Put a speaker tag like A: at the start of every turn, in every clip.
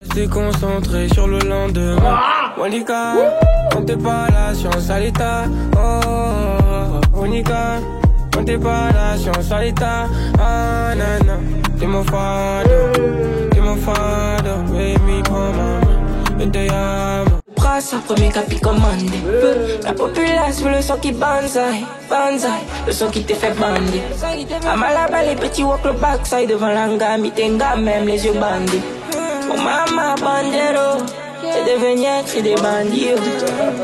A: Restez concentré sur le lendemain. Monica, comptez pas la science à l'état. Monica, comptez pas la science à l'état. Ah nana, t'es mon fado, baby come on, te amo.
B: Brasse un premier capi commandé. La populace veut le son qui banzai, banzai, le son qui te fait bander. À Malaba les petits walk le backside devant l'anga, mitenga même les yeux bandés. Oh maman bandero, c'est des vignettes, c'est des bandits.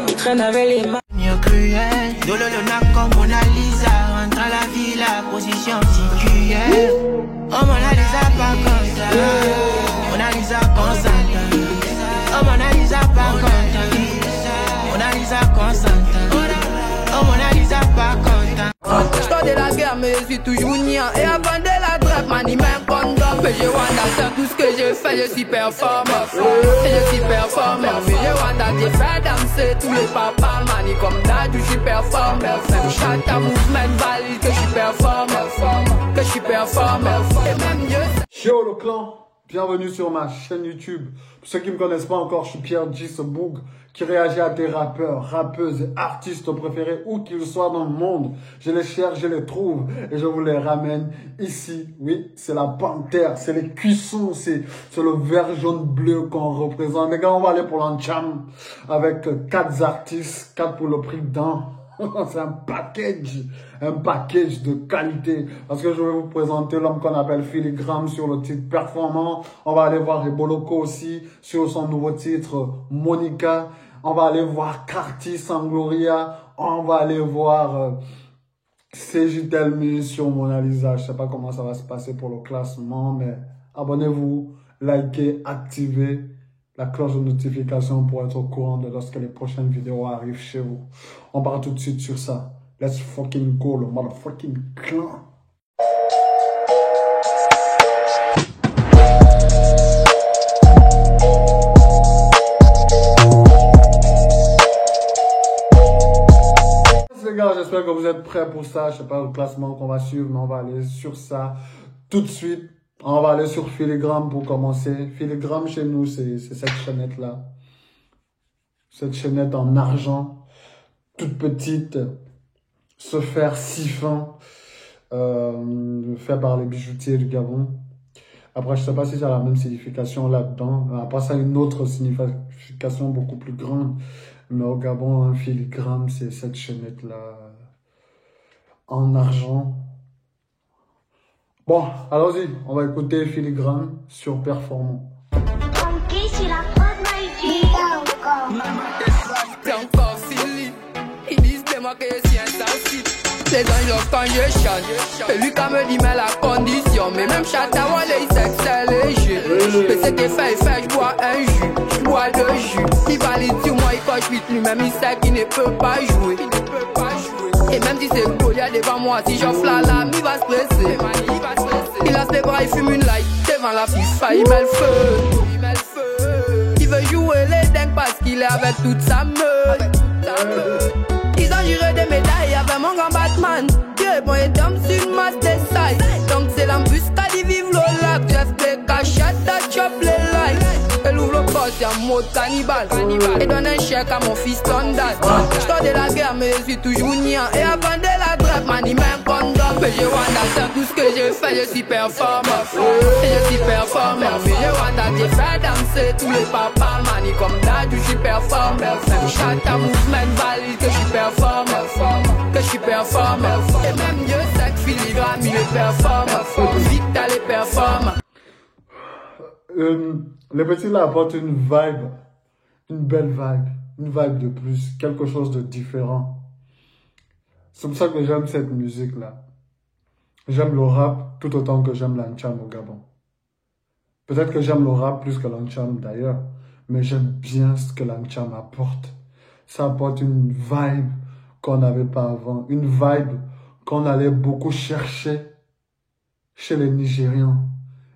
B: Ils traînent avec les mains.
C: Cruel, Dololona comme Mona Lisa, entre à la villa, position séculaire. Oh Mona Lisa pas comme ça, Mona Lisa consentante. Oh Mona Lisa pas contente, Mona Lisa consentante. Oh Mona Lisa pas contente.
D: J'tends de la guerre mais je suis toujours niant. Et avant de la trappe, mani même condom. Mais je Wanda, c'est tout ce que je fais, je suis performant. Et je suis performant. Mais je Wanda, j'ai fait danser tous les papas, mani comme d'hab, je suis performant. Même chata mouvement valide que je suis performant. Que je suis performant. Et même Dieu sait.
E: Yo le clan, bienvenue sur ma chaîne YouTube. Pour ceux qui ne me connaissent pas encore, je suis Pierre G. ce Boug qui réagit à tes rappeurs, rappeuses et artistes préférés où qu'ils soient dans le monde. Je les cherche, je les trouve et je vous les ramène ici. Oui, c'est la panthère, c'est les cuissons, c'est le vert, jaune, bleu qu'on représente. Les gars, on va aller pour l'Ancham avec 4 artistes, 4 pour le prix d'un. C'est un package de qualité. Parce que je vais vous présenter l'homme qu'on appelle Filigrane sur le titre Performant. On va aller voir Eboloko aussi sur son nouveau titre Monica. On va aller voir Carti Sangloria. On va aller voir CJ Telmi sur Mona Lisa. Je sais pas comment ça va se passer pour le classement, mais abonnez-vous, likez, activez la cloche de notification pour être au courant de lorsque les prochaines vidéos arrivent chez vous. On part tout de suite sur ça. Let's fucking go, le motherfucking clan. Les gars, j'espère que vous êtes prêts pour ça. Je sais pas le classement qu'on va suivre, mais on va aller sur ça tout de suite. On va aller sur Filigrane pour commencer. Filigrane chez nous, c'est cette chaînette-là. Cette chaînette en argent, toute petite, se faire si fin, fait par les bijoutiers du Gabon. Après, je sais pas si ça a la même signification là-dedans. Après ça, une autre signification beaucoup plus grande. Mais au Gabon, un Filigrane, c'est cette chaînette-là en argent. Bon, allons-y, on va écouter Filigrane sur Performant.
D: C'est encore Philippe. Ils disent de moi que je suis insensible. Les gens ils lovent quand je chante. Et lui quand me dit mais la condition. Mais même chata voilà il sait que c'est léger. Mais c'était fait, je bois un jus. Je bois 2 jus. Il valide sur moi, il coche vite lui-même. Il sait qu'il ne peut pas jouer. Et même si c'est Goliath devant moi, si j'offre la lame, il va se presser. Il lance les bras, il fume une light. Devant la FIFA, il met le feu. Il veut jouer les dingues parce qu'il est avec toute sa meute. Ils ont juré des médailles avec mon grand Batman. Dieu bon et d'homme sur le masque des sides. Donc c'est l'embuscade, ils vivent le lac. Jeff des cachettes, chop les likes. Elle ouvre le poste, y'a un mot de cannibale. Et donne un chèque à mon fils Tondat. J'tends de la guerre mais je suis toujours niant. Et avant de la trappe, mani même condom. Mais je Wanda, c'est tout ce que je fais, je suis performant. Et je suis performant. Mais je Wanda, j'ai fait danser tous les papas, mani comme d'hab, je suis performant. Même chata mouvement valide que je suis performant. Que je suis performant. Et même Dieu sait que Filigrane, il est performant. Vite t'as les performants.
E: Les petits là apportent une vibe, une belle vibe, une vibe de plus, quelque chose de différent. C'est pour ça que j'aime cette musique là. J'aime le rap tout autant que j'aime l'Ancham au Gabon. Peut-être que j'aime le rap plus que l'Ancham d'ailleurs, mais j'aime bien ce que l'Ancham apporte. Ça apporte une vibe qu'on n'avait pas avant, une vibe qu'on allait beaucoup chercher chez les Nigérians.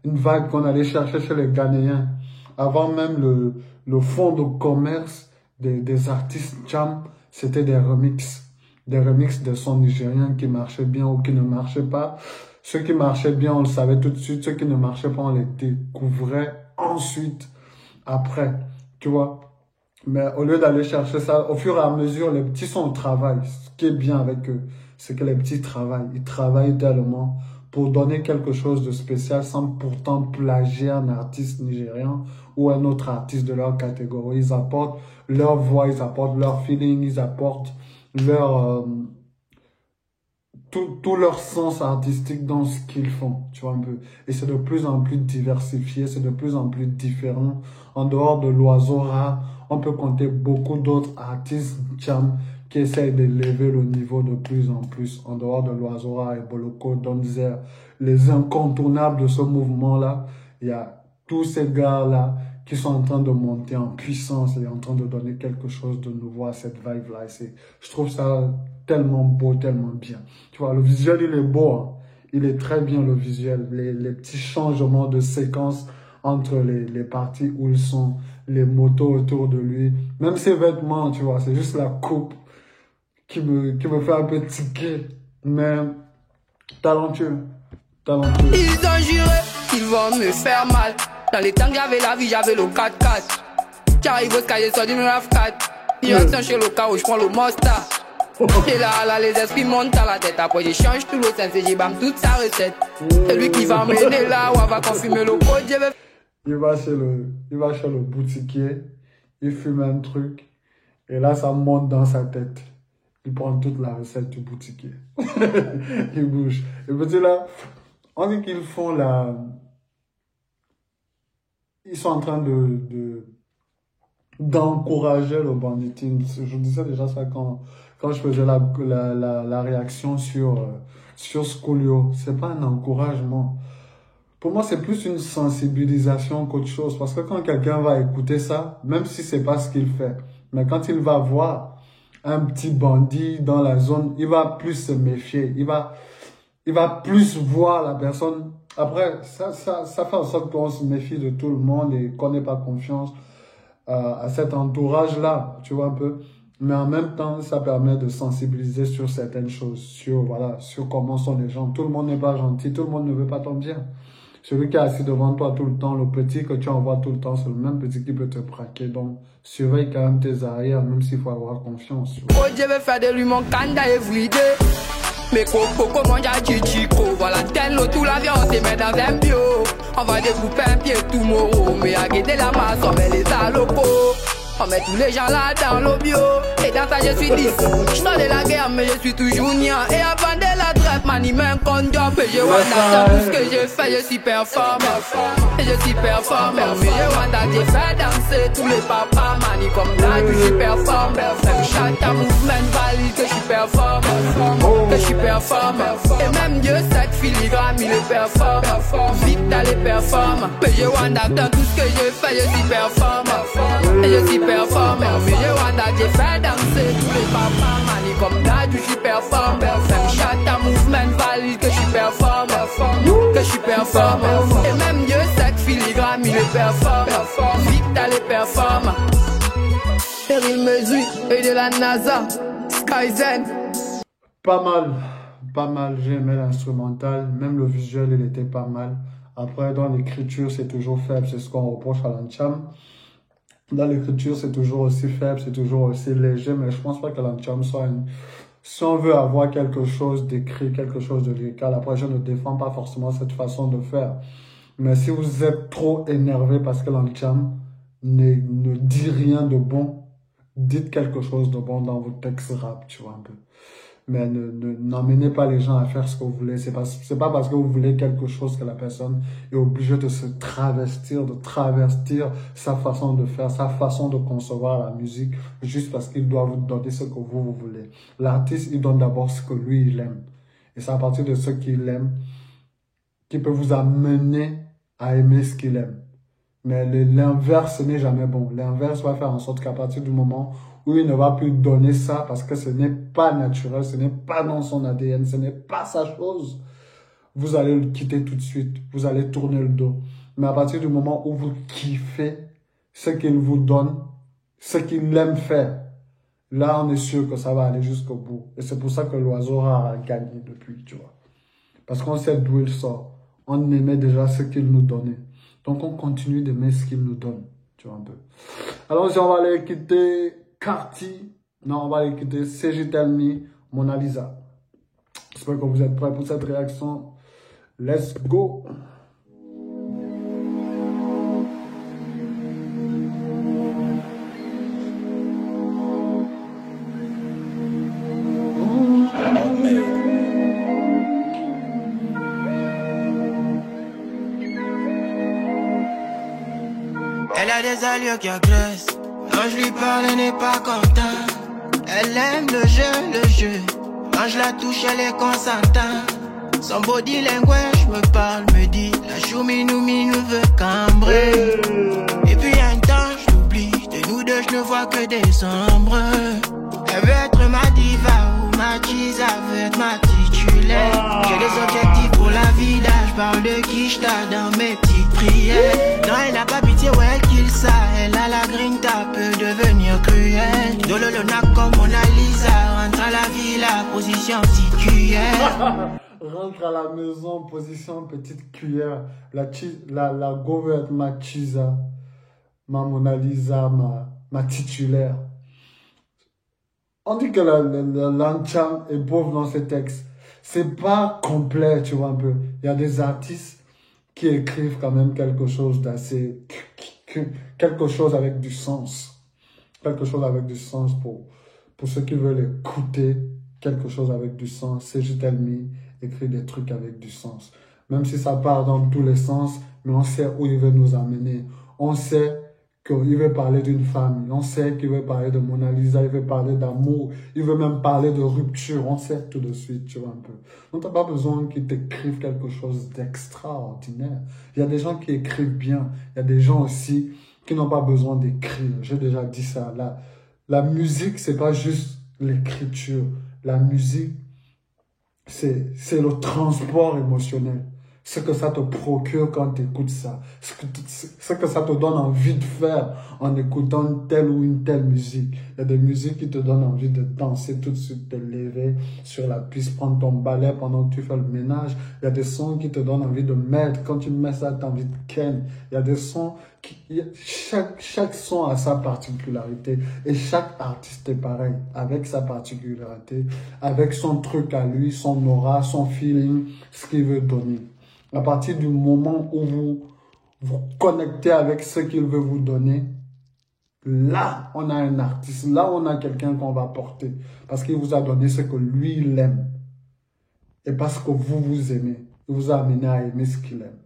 E: Une vague qu'on allait chercher chez les Ghanéens. Avant même le fonds de commerce des artistes Cham, c'était des remixes. Des remixes de sons nigériens qui marchaient bien ou qui ne marchaient pas. Ceux qui marchaient bien, on le savait tout de suite. Ceux qui ne marchaient pas, on les découvrait ensuite. après, tu vois. Mais au lieu d'aller chercher ça, au fur et à mesure, les petits sont au travail. Ce qui est bien avec eux, c'est que les petits travaillent. Ils travaillent tellement pour donner quelque chose de spécial sans pourtant plagier un artiste nigérian ou un autre artiste de leur catégorie. Ils apportent leur voix, ils apportent leur feeling, ils apportent leur, tout leur sens artistique dans ce qu'ils font, tu vois un peu. Et c'est de plus en plus diversifié, c'est de plus en plus différent. En dehors de l'Oiseau Rare, on peut compter beaucoup d'autres artistes jam qui essayent d'élever le niveau de plus en plus. En dehors de l'Oiseau Rare et Boloko, Donzer, les incontournables de ce mouvement-là, il y a tous ces gars-là qui sont en train de monter en puissance et en train de donner quelque chose de nouveau à cette vibe-là. Je trouve ça tellement beau, tellement bien. Tu vois, le visuel, il est beau, hein. Il est très bien, le visuel. Les petits changements de séquence entre les parties où ils sont, les motos autour de lui. Même ses vêtements, tu vois, c'est juste la coupe qui me fait un peu tiquer. Mais talentueux, talentueux.
D: Ils ont juré qu'ils vont me faire mal. Dans les temps que j'avais la vie, j'avais le 4x4. J'arrive au Sky, sur d'une RAV4. Direction chez le cas où je prends le Mostar. Et là, les esprits montent à la tête. Après, j'échange tout le sens et j'ébame toute sa recette. C'est lui qui va m'aider là où on va confirmer le code.
E: Il va chez le boutiquier, il fume un truc, et là, ça monte dans sa tête. Il prend toute la recette du boutiquier. Il bouge. Et puis là, on dit qu'ils font la... Ils sont en train d'encourager le banditisme. Je disais déjà ça quand je faisais la réaction sur Schoolio. C'est pas un encouragement. Pour moi, c'est plus une sensibilisation qu'autre chose. Parce que quand quelqu'un va écouter ça, même si c'est pas ce qu'il fait, mais quand il va voir un petit bandit dans la zone, il va plus se méfier. Il va plus voir la personne. Après, ça fait en sorte qu'on se méfie de tout le monde et qu'on n'ait pas confiance à cet entourage-là, tu vois un peu. Mais en même temps, ça permet de sensibiliser sur certaines choses, sur comment sont les gens. Tout le monde n'est pas gentil, tout le monde ne veut pas ton bien. Celui qui est assis devant toi tout le temps, le petit que tu envoies tout le temps, c'est le même petit qui peut te braquer. Donc, surveille quand même tes arrières, même s'il faut avoir confiance.
D: Oh, je vais faire de lui mon kanda everyday. Mais coco, comment j'ai chico. Voilà, tel tout la viande, on se met dans un bio. On va découper un pied tout moro. Mais à guider la masse, on met les alopos. On met tous les gens là dans le bio. Et dans ça je suis 10. Je sors de la guerre mais je suis toujours niant. Et avant de la traite, mani même con job. Et je vois tout ce que j'ai fait, je suis performant. Et je suis performant. Mais je vois j'ai fait danser tous les papas. Mani comme là, je suis performant. Même chaque mouvement valide que je suis performant. Que je suis performant. Et même Dieu sait que filigrane il est performant. Vite d'aller performant. Mais je vois dans tout ce que j'ai fait, je suis performant. Et je suis performant. Mais je vois j'ai fait danser tous les papas. Mani comme là, je suis performant. Même chaque mouvement valide que je suis performant. Que je suis performant. Et même Dieu sait que filigrane il est performant. Vite d'aller performant. Eril Mesui et de la NASA. Skyzen.
E: Pas mal, j'ai aimé l'instrumental, même le visuel il était pas mal. Après dans l'écriture c'est toujours faible, c'est ce qu'on reproche à l'Ancham. Dans l'écriture c'est toujours aussi faible, c'est toujours aussi léger, mais je pense pas que l'Ancham soit une... Si on veut avoir quelque chose d'écrit, quelque chose de lyrical, après je ne défends pas forcément cette façon de faire. Mais si vous êtes trop énervé parce que l'Ancham ne dit rien de bon, dites quelque chose de bon dans vos textes rap, tu vois un peu. Mais n'emmenez pas les gens à faire ce que vous voulez. C'est pas parce que vous voulez quelque chose que la personne est obligée de se travestir, de travestir sa façon de faire, sa façon de concevoir la musique, juste parce qu'il doit vous donner ce que vous voulez. L'artiste, il donne d'abord ce que lui, il aime. Et c'est à partir de ce qu'il aime qu'il peut vous amener à aimer ce qu'il aime. Mais l'inverse, ce n'est jamais bon. L'inverse va faire en sorte qu'à partir du moment où il ne va plus donner ça parce que ce n'est pas naturel, ce n'est pas dans son ADN, ce n'est pas sa chose, vous allez le quitter tout de suite, vous allez tourner le dos. Mais à partir du moment où vous kiffez ce qu'il vous donne, ce qu'il aime faire, là on est sûr que ça va aller jusqu'au bout. Et c'est pour ça que l'Oiseau Rare a gagné depuis, tu vois. Parce qu'on sait d'où il sort. On aimait déjà ce qu'il nous donnait. Donc on continue d'aimer ce qu'il nous donne. tu vois un peu. Alors, on va aller écouter Carti. Non, on va aller écouter CJ Tell Me, Mona Lisa. J'espère que vous êtes prêts pour cette réaction. Let's go.
C: Elle a des allures qui agressent. Quand je lui parle, elle n'est pas contente. Elle aime le jeu. Quand je la touche, elle est consentante. Son body language me parle, me dit la chouminou nous veut cambrer. Et puis un temps, je l'oublie. De nous deux, je ne vois que des ombres. Elle veut être ma diva ou ma chisa, veut être ma titulaire. J'ai des objectifs pour la vie, là je parle de Kishta dans mes petites prières. Non, elle n'a pas pitié, ouais, qu'il ça. Elle a la grinta, peut devenir cruelle. Dololona comme Mona Lisa, rentre à la villa, position petite cuillère.
E: Rentre à la maison, position petite cuillère. La go veut être ma chisa, ma Mona Lisa, ma titulaire. On dit que l'ancham est pauvre dans ces textes. C'est pas complet, tu vois un peu. Il y a des artistes qui écrivent quand même quelque chose d'assez... quelque chose avec du sens. Quelque chose avec du sens pour ceux qui veulent écouter quelque chose avec du sens. CJ Tell Me écrit des trucs avec du sens. Même si ça part dans tous les sens, mais on sait où il veut nous amener. On sait qu'il veut parler d'une femme, on sait qu'il veut parler de Mona Lisa, il veut parler d'amour, il veut même parler de rupture, on sait tout de suite, tu vois un peu. Donc, tu n'as pas besoin qu'il t'écrive quelque chose d'extraordinaire. Il y a des gens qui écrivent bien, il y a des gens aussi qui n'ont pas besoin d'écrire. J'ai déjà dit ça. La musique, c'est pas juste l'écriture. La musique, c'est le transport émotionnel. Ce que ça te procure quand tu écoutes ça. Ce que ça te donne envie de faire en écoutant telle ou une telle musique. Il y a des musiques qui te donnent envie de danser tout de suite, te lever sur la piste, prendre ton balai pendant que tu fais le ménage. Il y a des sons qui te donnent envie de mettre. Quand tu mets ça, tu as envie de ken. Il y a des sons chaque son a sa particularité. Et chaque artiste est pareil, avec sa particularité, avec son truc à lui, son aura, son feeling, ce qu'il veut donner. À partir du moment où vous connectez avec ce qu'il veut vous donner, là, on a un artiste, là, on a quelqu'un qu'on va porter. Parce qu'il vous a donné ce que lui, il aime. Et parce que vous aimez. Il vous a amené à aimer ce qu'il aime.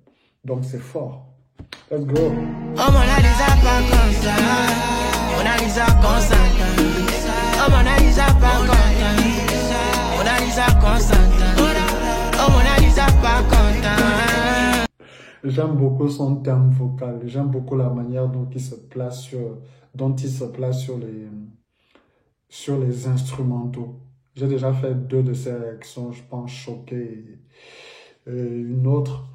E: Donc, c'est fort. Let's go.
C: Oh, Mona Lisa, pas comme ça. Mona Lisa, consentante. Oh, Mona Lisa, pas comme ça. Mona Lisa, consentante. Oh, Mona Lisa, pas content.
E: J'aime beaucoup son terme vocal. J'aime beaucoup la manière dont il se place sur les instrumentaux. J'ai déjà fait 2 de ces réactions, je pense, Choqué et une autre.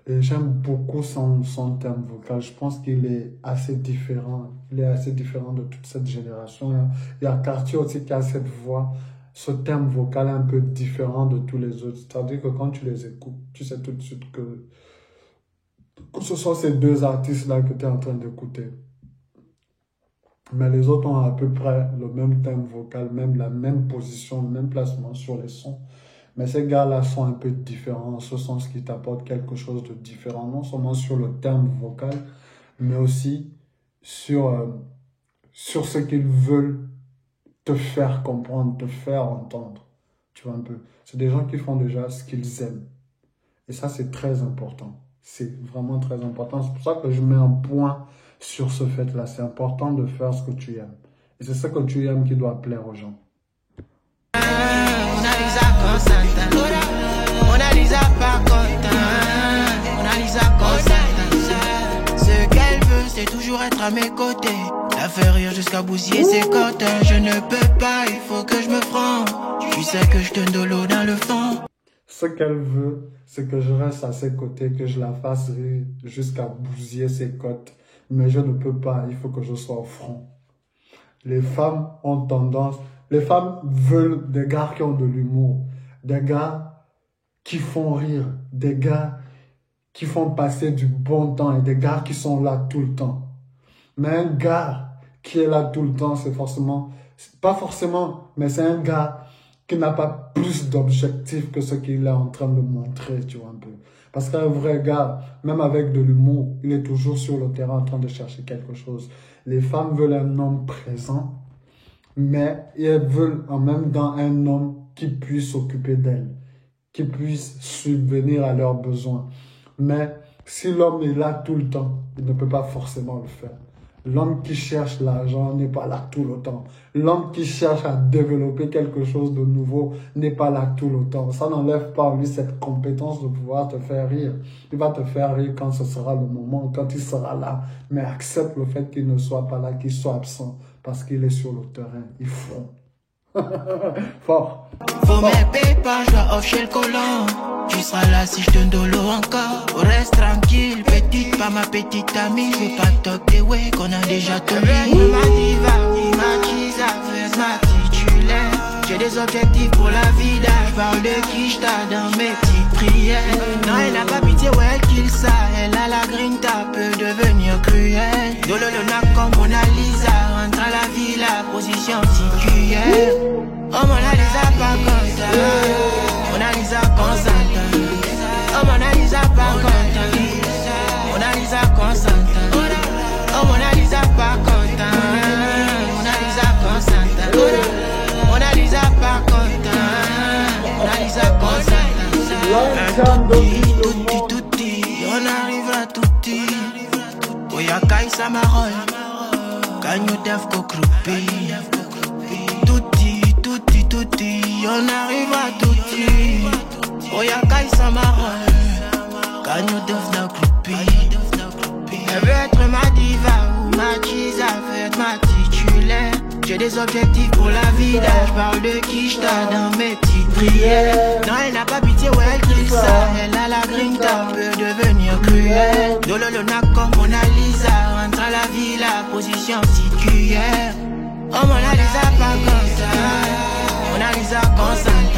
E: Et j'aime beaucoup son terme vocal. Je pense qu'il est assez différent. Il est assez différent de toute cette génération. Il y a Carti aussi qui a cette voix. Ce terme vocal est un peu différent de tous les autres. C'est-à-dire que quand tu les écoutes, tu sais tout de suite que ce sont ces 2 artistes-là que tu es en train d'écouter. Mais les autres ont à peu près le même terme vocal, même la même position, le même placement sur les sons. Mais ces gars-là sont un peu différents, en ce sens qu'ils t'apportent quelque chose de différent, non seulement sur le terme vocal, mais aussi sur ce qu'ils veulent te faire comprendre, te faire entendre. Tu vois un peu. C'est des gens qui font déjà ce qu'ils aiment. Et ça, c'est très important. C'est vraiment très important. C'est pour ça que je mets un point sur ce fait-là. C'est important de faire ce que tu aimes. Et c'est ce que tu aimes qui doit plaire aux gens.
C: Mona Lisa, consentante. Mona Lisa, pas content. Mona Lisa, consentante. Ce qu'elle veut, c'est toujours être à mes côtés. La faire rire jusqu'à bousiller ses côtes. Je ne peux pas, il faut que je me franc. Tu sais que je donne de l'eau dans le fond.
E: Ce qu'elle veut, c'est que je reste à ses côtés, que je la fasse rire jusqu'à bousiller ses côtes. Mais je ne peux pas, il faut que je sois au front. Les femmes ont tendance, les femmes veulent des gars qui ont de l'humour, des gars qui font rire, des gars qui font passer du bon temps et des gars qui sont là tout le temps. Mais un gars qui est là tout le temps, c'est forcément, pas forcément, mais c'est un gars qui n'a pas plus d'objectifs que ce qu'il est en train de montrer, tu vois un peu. Parce qu'un vrai gars, même avec de l'humour, il est toujours sur le terrain en train de chercher quelque chose. Les femmes veulent un homme présent, mais elles veulent en même temps un homme qui puisse s'occuper d'elles, qui puisse subvenir à leurs besoins. Mais si l'homme est là tout le temps, il ne peut pas forcément le faire. L'homme qui cherche l'argent n'est pas là tout le temps. L'homme qui cherche à développer quelque chose de nouveau n'est pas là tout le temps. Ça n'enlève pas en lui cette compétence de pouvoir te faire rire. Il va te faire rire quand ce sera le moment, quand il sera là. Mais accepte le fait qu'il ne soit pas là, qu'il soit absent, parce qu'il est sur le terrain. Il faut. Fort.
C: Faut mes pépins, je dois off chez le collant. Tu seras là si je te dolo encore. Reste tranquille, petite, pas ma petite amie. Je veux pas toquer, ouais, qu'on a déjà tout vu. Ma diva, ma chisa, ma titulaire. J'ai des objectifs pour la vida. Je parle de qui je dans mes petites prières. Non, elle n'a pas pitié, ouais, elle kill ça. Elle a la grinta, peut devenir cruelle. Dolo le nac comme Mona Lisa. Rentre à la villa, position séculaire. Oh, Mona Lisa, pas comme ça. Mona Lisa, consente. Oh, Mona Lisa, pas content. Mona Lisa, consente. Oh, Mona Lisa, pas content. Mona Lisa, consente. Mona Lisa, pas content. Mona Lisa, consente. Tutti, on arrivera tutti. Oyakai Samarol. Kanyo Def Kokrupi. Tutti, on arrivera tutti. Oyakai Samarol. Kanyo Def Kokrupi. Elle veut être ma diva ou ma chisa, veut être ma titulaire. J'ai des objectifs pour la vida, je parle de qui je dans mes petites prières. Non, elle n'a pas pitié, ouais, elle kill ça. Elle a la grinta, peut devenir cruelle. Dolo le nac comme Mona Lisa, rentre à la villa, position séculaire. Oh, Mona Lisa, pas comme ça. Mona Lisa, consente.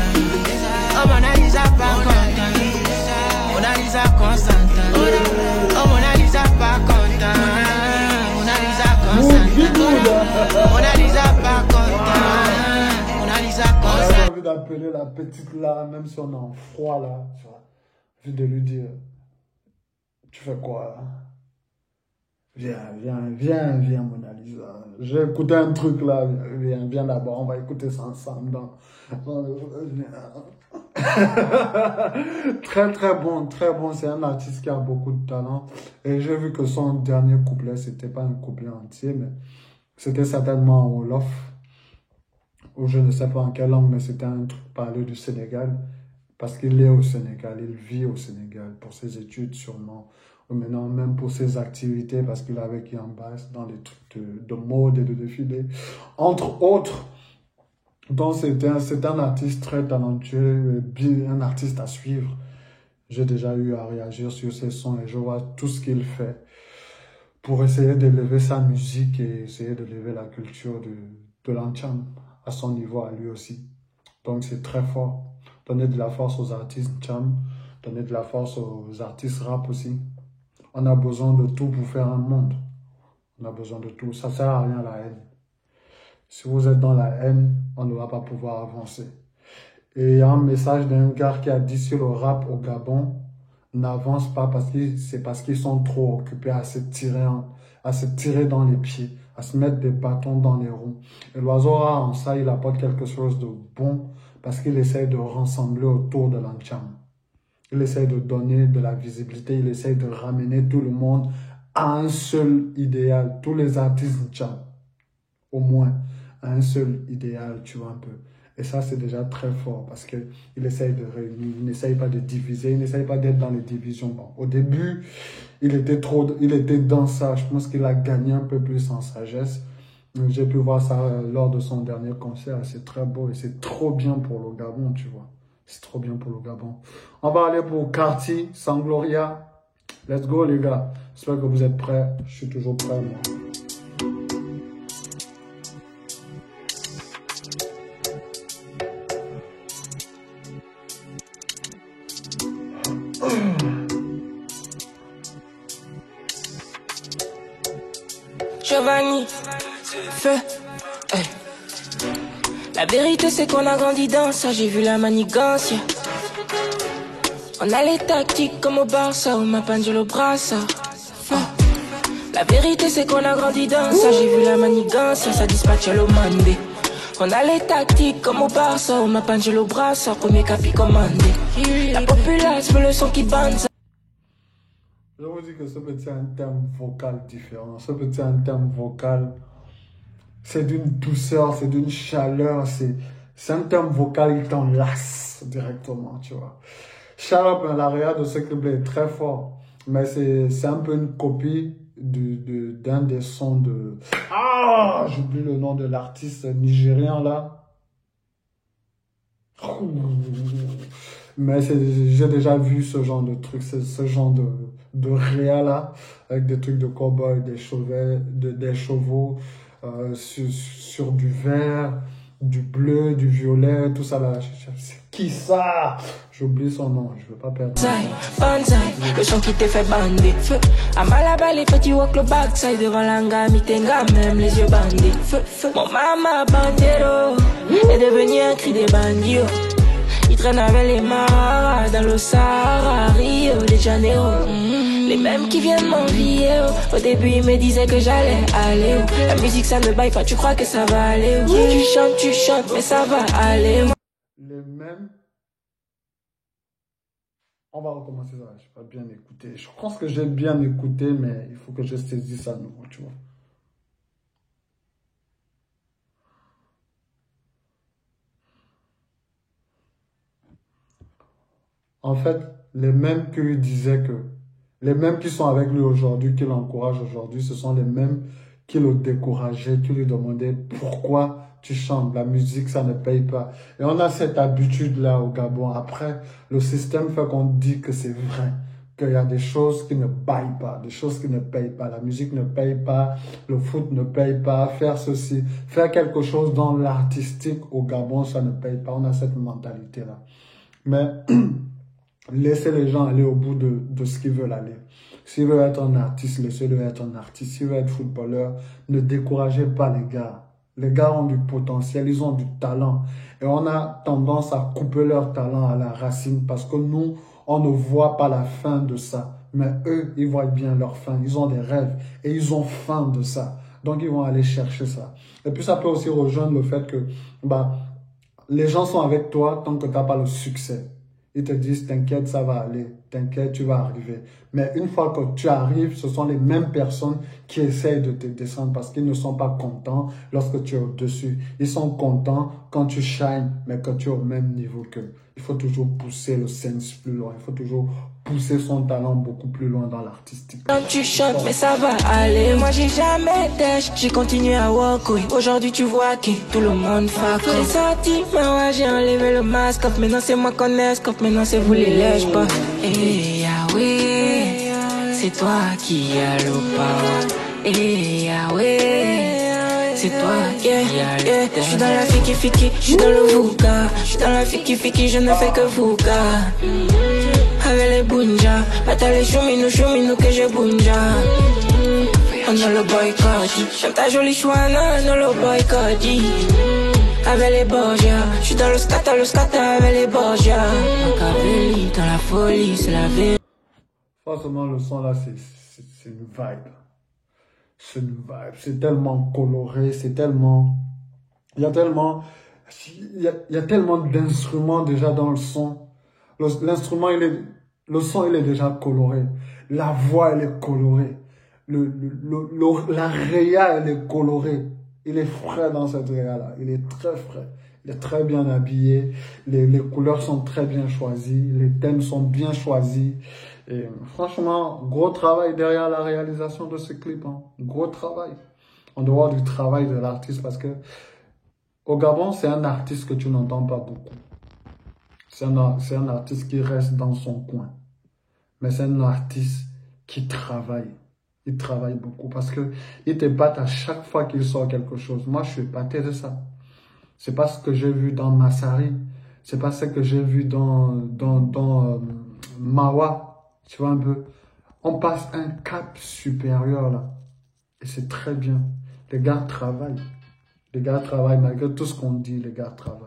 C: Oh, Mona Lisa, pas content. Mona Lisa, consente. Oh, Mona Lisa, pas content. Mona Lisa, consente. Mona Lisa, pas content. Mona Lisa, consente.
E: J'ai envie d'appeler la petite là, même si on est en froid là. J'ai envie de lui dire, tu fais quoi là? Viens, Mona Lisa. J'ai écouté un truc là. Viens d'abord, on va écouter ça ensemble. Très bon. C'est un artiste qui a beaucoup de talent. Et j'ai vu que son dernier couplet, c'était pas un couplet entier, mais c'était certainement en Wolof. Ou je ne sais pas en quelle langue, mais c'était un truc parlé du Sénégal. Parce qu'il est au Sénégal, il vit au Sénégal pour ses études sûrement. Ou maintenant même pour ses activités, parce qu'il avait qui en base dans les trucs de mode et de défilé. Entre autres. Donc c'est un artiste très talentueux, un artiste à suivre. J'ai déjà eu à réagir sur ses sons et je vois tout ce qu'il fait pour essayer d'élever sa musique et essayer d'élever la culture de l'Antcham à son niveau à lui aussi. Donc c'est très fort. Donner de la force aux artistes Cham, donner de la force aux artistes rap aussi. On a besoin de tout pour faire un monde. On a besoin de tout. Ça sert à rien la haine. Si vous êtes dans la haine, on ne va pas pouvoir avancer. Et il y a un message d'un gars qui a dit sur le rap au Gabon, n'avance pas parce qu'ils sont trop occupés à se tirer dans les pieds, à se mettre des bâtons dans les roues. Et l'oiseau rare en ça, il apporte quelque chose de bon parce qu'il essaye de rassembler autour de l'Antcham. Il essaye de donner de la visibilité, il essaye de ramener tout le monde à un seul idéal. Tous les artistes Antcham, au moins, à un seul idéal, tu vois un peu. Et ça, c'est déjà très fort parce qu'il essaye de réunir, il n'essaye pas de diviser, il n'essaye pas d'être dans les divisions. Bon, au début, il était dans ça. Je pense qu'il a gagné un peu plus en sagesse. J'ai pu voir ça lors de son dernier concert. C'est très beau et c'est trop bien pour le Gabon, tu vois. C'est trop bien pour le Gabon. On va aller pour Carti, Sangloria. Let's go, les gars. J'espère que vous êtes prêts. Je suis toujours prêt, moi.
B: Je Giovanni. Feu. Hey. La vérité c'est qu'on a grandi dans ça, j'ai vu la manigance. Yeah. On a les tactiques comme au Barça ou ma Pangelo Brassa. La vérité c'est qu'on a grandi dans ça, j'ai vu la manigance, yeah, ça dispatche le mandé. On a les tactiques comme au Barça ou ma Pangelo Brassa, premier capi commandé. La populace veut le son qui bande.
E: Je vous dis que ce petit a un terme vocal différent. Ce petit a un terme vocal, c'est d'une douceur, c'est d'une chaleur, c'est un terme vocal qui t'enlace directement, tu vois. Shout out à l'arrière de ce clip est très fort, mais c'est un peu une copie d'un des sons de... Ah, j'oublie le nom de l'artiste nigérien là. Mais j'ai déjà vu ce genre de truc, ce genre de réa là, avec des trucs de cow-boy, des chevaux sur du vert, du bleu, du violet, tout ça là. C'est qui ça? J'oublie son nom, je veux pas perdre.
B: Banzai, le son qui te fait bander. Feu, à Malaba, les petits walk le backside devant l'anga, mitenga, même les yeux bandés. Feu, feu, mon mama bandero est devenu un cri des bandits. Il traîne avec les maras dans le Sahara, Rio de Janeiro. Les mêmes qui viennent m'envier. Au début, ils me disaient que j'allais aller. La musique, ça ne baille pas, tu crois que ça va aller. Tu chantes, mais ça va aller.
E: Les mêmes. On va recommencer ça. Je n'ai pas bien écouté. Je pense que j'ai bien écouté, mais il faut que je saisisse ça à nouveau, tu vois. En fait, les mêmes qui lui disaient que, les mêmes qui sont avec lui aujourd'hui, qui l'encouragent aujourd'hui, ce sont les mêmes qui le décourageaient, qui lui demandaient pourquoi tu chantes, la musique ça ne paye pas. Et on a cette habitude-là au Gabon. Après, le système fait qu'on dit que c'est vrai, qu'il y a des choses qui ne baillent pas, des choses qui ne payent pas. La musique ne paye pas, le foot ne paye pas, faire ceci, faire quelque chose dans l'artistique au Gabon, ça ne paye pas. On a cette mentalité-là. Mais... laissez les gens aller au bout de ce qu'ils veulent aller. S'ils veulent être un artiste, laissez-le être un artiste. S'ils veulent être footballeur, ne découragez pas les gars. Les gars ont du potentiel, ils ont du talent. Et on a tendance à couper leur talent à la racine parce que nous, on ne voit pas la fin de ça. Mais eux, ils voient bien leur fin. Ils ont des rêves et ils ont faim de ça. Donc, ils vont aller chercher ça. Et puis, ça peut aussi rejoindre le fait que les gens sont avec toi tant que tu n'as pas le succès. Ils te disent, t'inquiète, ça va aller. T'inquiète, tu vas arriver. Mais une fois que tu arrives, ce sont les mêmes personnes qui essayent de te descendre parce qu'ils ne sont pas contents lorsque tu es au-dessus. Ils sont contents quand tu shines, mais quand tu es au même niveau qu'eux. Il faut toujours pousser le sens plus loin. Il faut toujours pousser son talent beaucoup plus loin dans l'artistique.
B: Quand tu chantes, mais ça va aller. Moi, j'ai jamais dèche. J'ai continué à walk, oui. Aujourd'hui, tu vois que tout le monde fuck. J'ai sorti, mais ouais, j'ai enlevé le masque. Maintenant, c'est moi qu'on escope. Maintenant, c'est vous les lèches pas. Eh, Yahweh, c'est toi qui as le power. Eh, Yahweh. C'est toi, yeah. Je suis dans la fiki, je suis dans le vuka. Je suis dans la fiki, je ne fais que vuka. Avec les bunja, bata les choumino que je bunja. On a le boycott, j'aime ta jolie chouana, on a le boycott. Avec les Borgia, je suis dans le scatter avec les Borgia. Machiavelli, dans la folie, c'est la vie.
E: Forcément, le son là, c'est une vibe. C'est une vibe, c'est tellement coloré, c'est tellement... Il y a tellement d'instruments déjà dans le son. L'instrument, le son, il est déjà coloré. La voix, elle est colorée. La réa, elle est colorée. Il est frais dans cette réa-là. Il est très frais. Il est très bien habillé. Les couleurs sont très bien choisies. Les thèmes sont bien choisis. Et franchement, gros travail derrière la réalisation de ce clip. Hein. Gros travail. En dehors du travail de l'artiste, parce que au Gabon, c'est un artiste que tu n'entends pas beaucoup. C'est un artiste qui reste dans son coin. Mais c'est un artiste qui travaille. Il travaille beaucoup parce que il t'épate à chaque fois qu'il sort quelque chose. Moi, je suis épaté de ça. C'est pas ce que j'ai vu dans Massari. C'est pas ce que j'ai vu dans Mawa. Tu vois un peu. On passe un cap supérieur là. Et c'est très bien. Les gars travaillent. Les gars travaillent malgré tout ce qu'on dit, les gars travaillent.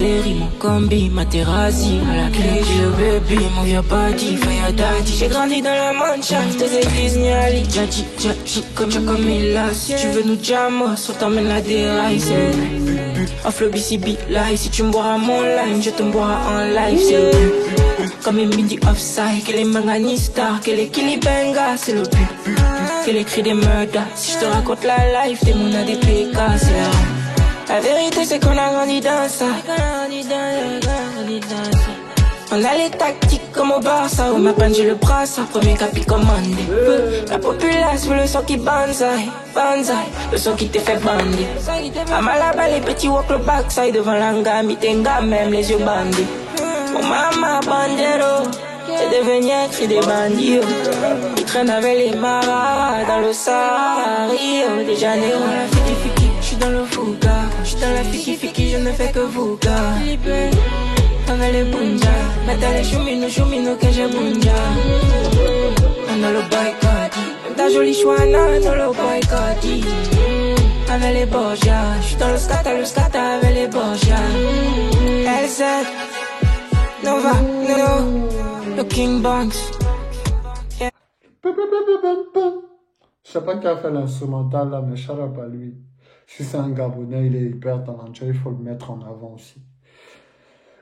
B: Mon combi, ma terrasse, à la clé, j'ai le bébé, mon vieux body, fire daddy. J'ai grandi dans la mancha, des églises Niali. Djadji, comme il a. Si tu veux nous jamos, on t'emmène à des rails. C'est le off le BCB, live. Si tu me boiras mon line, je te boirai en live. C'est le comme une midi offside, que les manganistas, que les kilibengas, c'est le but. Que les cris des murders. Si je te raconte la life, t'es mon ADPK, c'est la vérité, c'est qu'on a grandi dans ça. On a les tactiques comme au Barça. Où ma panne, j'ai le bras, ça premier capi commandé. La populace veut le son qui banzai, banzai. Le son qui te fait bander. À Malaba, les petits walk le backside devant l'anga. Mitenga, même les yeux bandés. Mon maman, bandero. C'est devenu un cri des bandits. Ils traînent avec les maras dans le Sahara, Rio de Janeiro. La fiki, je suis dans le fouga. Je suis dans la fiki, je ne fais que vous gars. Avec les bunja, mettre les choumino que j'ai bunja. On a le boycott, ta jolie chouana dans le boycott. Avec les Borgia, je suis dans le scata avec les Borgia. LZ, Nova, no. Le King Banks.
E: Yeah. Je sais pas qui a fait l'instrumental là, mais shout out à lui. Si c'est un Gabonais, il est hyper talentueux, il faut le mettre en avant aussi.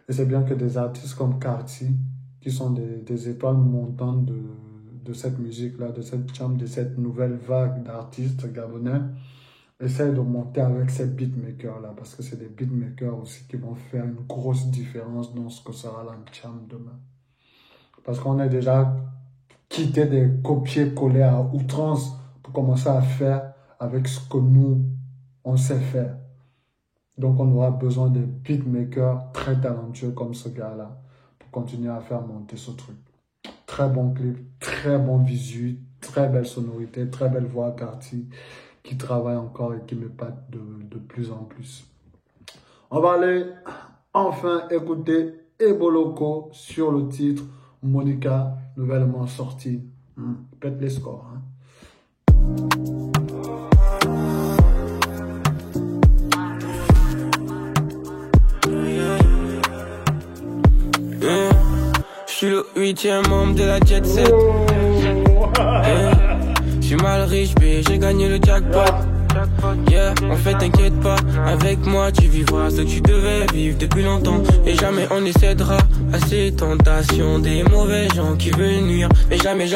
E: Et c'est bien que des artistes comme Carti, qui sont des étoiles montantes de cette musique-là, de cette chambre, de cette nouvelle vague d'artistes gabonais, essayent de monter avec ces beatmakers-là, parce que c'est des beatmakers aussi qui vont faire une grosse différence dans ce que sera la chambre demain. Parce qu'on a déjà quitté des copier-coller à outrance pour commencer à faire avec ce que nous, on sait faire. Donc, on aura besoin de beatmakers très talentueux comme ce gars-là pour continuer à faire monter ce truc. Très bon clip, très bon visu, très belle sonorité, très belle voix à Carti qui travaille encore et qui m'épate de plus en plus. On va aller enfin écouter Eboloko sur le titre Monica, nouvellement sortie. Pète les scores. Hein.
A: Je suis le 8e membre de la Jet Set. Je suis mal riche, mais j'ai gagné le jackpot. Yeah, en fait t'inquiète pas, avec moi tu vivras ce que tu devais vivre depuis longtemps. Et jamais on ne cédera à ces tentations des mauvais gens qui veulent nuire. Mais jamais,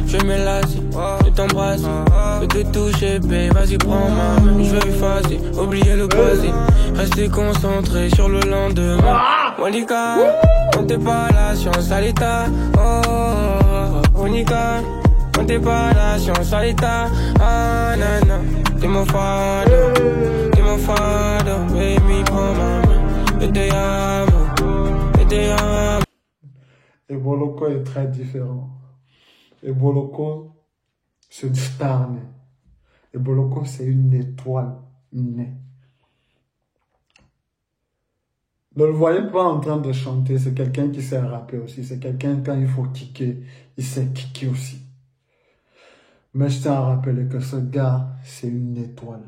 A: je vais me lasser de t'embrasser, de te toucher, babe, vas-y prends ma main. Je vais effacer, oublier le passé, rester concentré sur le lendemain. Monica, comptez pas la chance à l'état. Monica, comptez pas la chance à l'état. Ah nana, t'es mon fado, baby, prends ma main. Et te amo.
E: Eboloko est très différent. Eboloko, c'est une star née. Eboloko, c'est une étoile née. Ne le voyez pas en train de chanter, c'est quelqu'un qui sait rapper aussi. C'est quelqu'un, quand il faut kicker, il sait kicker aussi. Mais je tiens à rappeler que ce gars, c'est une étoile.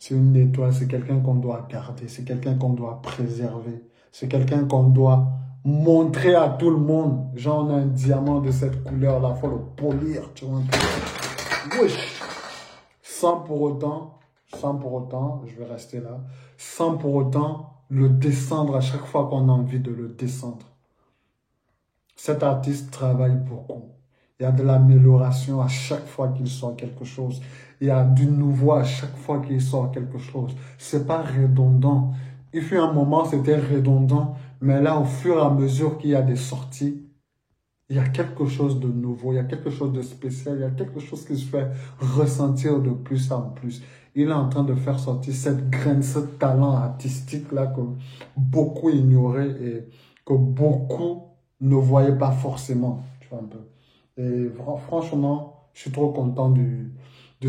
E: C'est une étoile, c'est quelqu'un qu'on doit garder, c'est quelqu'un qu'on doit préserver. C'est quelqu'un qu'on doit montrer à tout le monde. Genre, on a un diamant de cette couleur-là, il faut le polir, tu vois. Wesh. Sans pour autant, je vais rester là, sans pour autant le descendre à chaque fois qu'on a envie de le descendre. Cet artiste travaille beaucoup. Il y a de l'amélioration à chaque fois qu'il sort quelque chose. Il y a du nouveau à chaque fois qu'il sort quelque chose. C'est pas redondant. Il fut un moment, c'était redondant. Mais là, au fur et à mesure qu'il y a des sorties, il y a quelque chose de nouveau. Il y a quelque chose de spécial. Il y a quelque chose qui se fait ressentir de plus en plus. Il est en train de faire sortir cette graine, ce talent artistique-là que beaucoup ignoraient et que beaucoup ne voyaient pas forcément. Tu vois un peu. Et franchement, je suis trop content du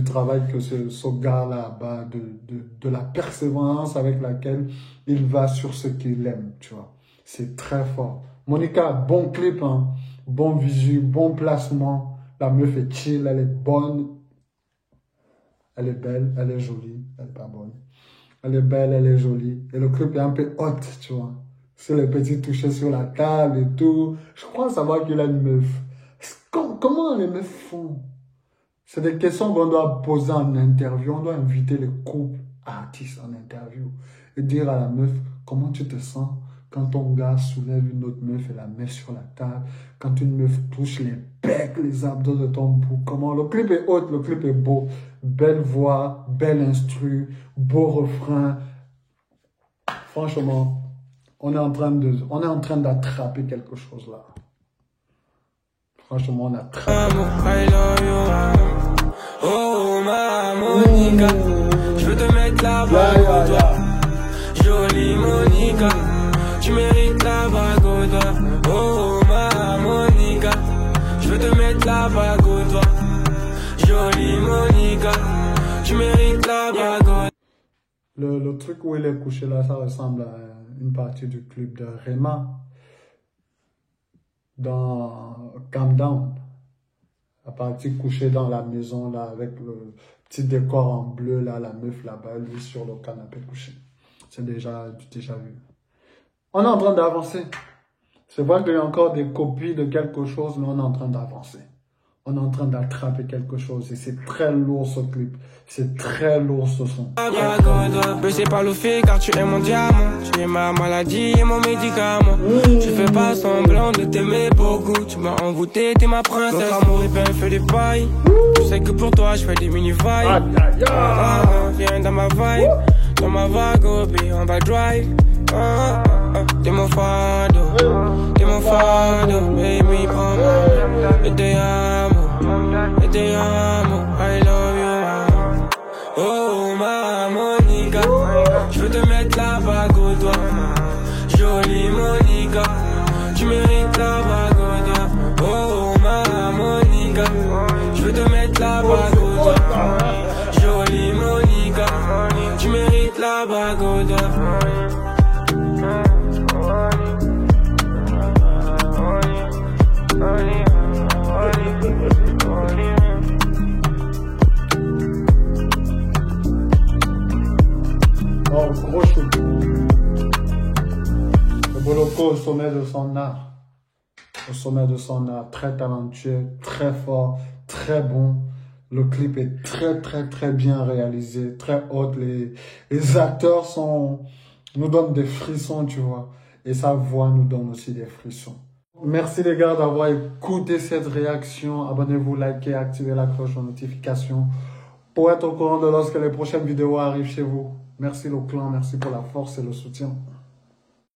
E: travail que ce gars-là a, de la persévérance avec laquelle il va sur ce qu'il aime, tu vois. C'est très fort. Monica, bon clip, hein. Bon visu, bon placement. La meuf est chill, elle est bonne. Elle est belle, elle est jolie, elle est pas bonne. Elle est belle, elle est jolie. Et le clip est un peu hot, tu vois. C'est les petits touchés sur la table et tout. Je crois savoir qu'il a une meuf. Comment les meufs font? C'est des questions qu'on doit poser en interview. On doit inviter les couples artistes en interview. Et dire à la meuf, comment tu te sens quand ton gars soulève une autre meuf et la met sur la table. Quand une meuf touche les pecs, les abdos de ton bouc. Comment? Le clip est haut, le clip est beau. Belle voix, belle instru, beau refrain. Franchement, on est en train d'attraper quelque chose là. Franchement, on attrape.
A: Oh ma Monica, je veux te mettre la bague au doigt. Jolie Monica, tu mérites la bague au doigt. Oh ma Monica, je veux te mettre la bague au doigt. Jolie Monica, tu mérites la bague au doigt.
E: Le truc où il est couché là, ça ressemble à une partie du clip de Rema dans Calm Down. La partie couchée dans la maison là avec le petit décor en bleu là, la meuf là-bas, lui sur le canapé couché. C'est déjà vu. On est en train d'avancer. C'est vrai qu'il y a encore des copies de quelque chose, mais on est en train d'avancer. On est en train d'attraper quelque chose et c'est très lourd ce clip. C'est très lourd ce son.
A: C'est pas le fait car tu es mon diamant. Tu es ma maladie et mon médicament. Je fais pas semblant de t'aimer beaucoup. Tu m'as envoûté, t'es ma princesse. Notre amour est bien fait des pailles. Tu sais que pour toi je fais des mini-vailles. Viens dans ma vibe. Dans ma vague, on va drive. T'es mon fado. T'es mon fado. Baby, prends-moi. Et te amo. Et te amo. I love you. Oh ma Monica, je veux te mettre la bague au doigt. Jolie Monica, tu mérites la bague au doigt. Oh ma Monica, je veux te mettre la bague au doigt. Jolie Monica, tu mérites la bague au doigt.
E: Oh, gros shoot. Le Boloko au sommet de son art. Au sommet de son art. Très talentueux, très fort, très bon. Le clip est très bien réalisé. Très haut. Les acteurs nous donnent des frissons, tu vois. Et sa voix nous donne aussi des frissons. Merci les gars d'avoir écouté cette réaction. Abonnez-vous, likez, activez la cloche de notification pour être au courant de lorsque les prochaines vidéos arrivent chez vous. Merci le clan, merci pour la force et le soutien.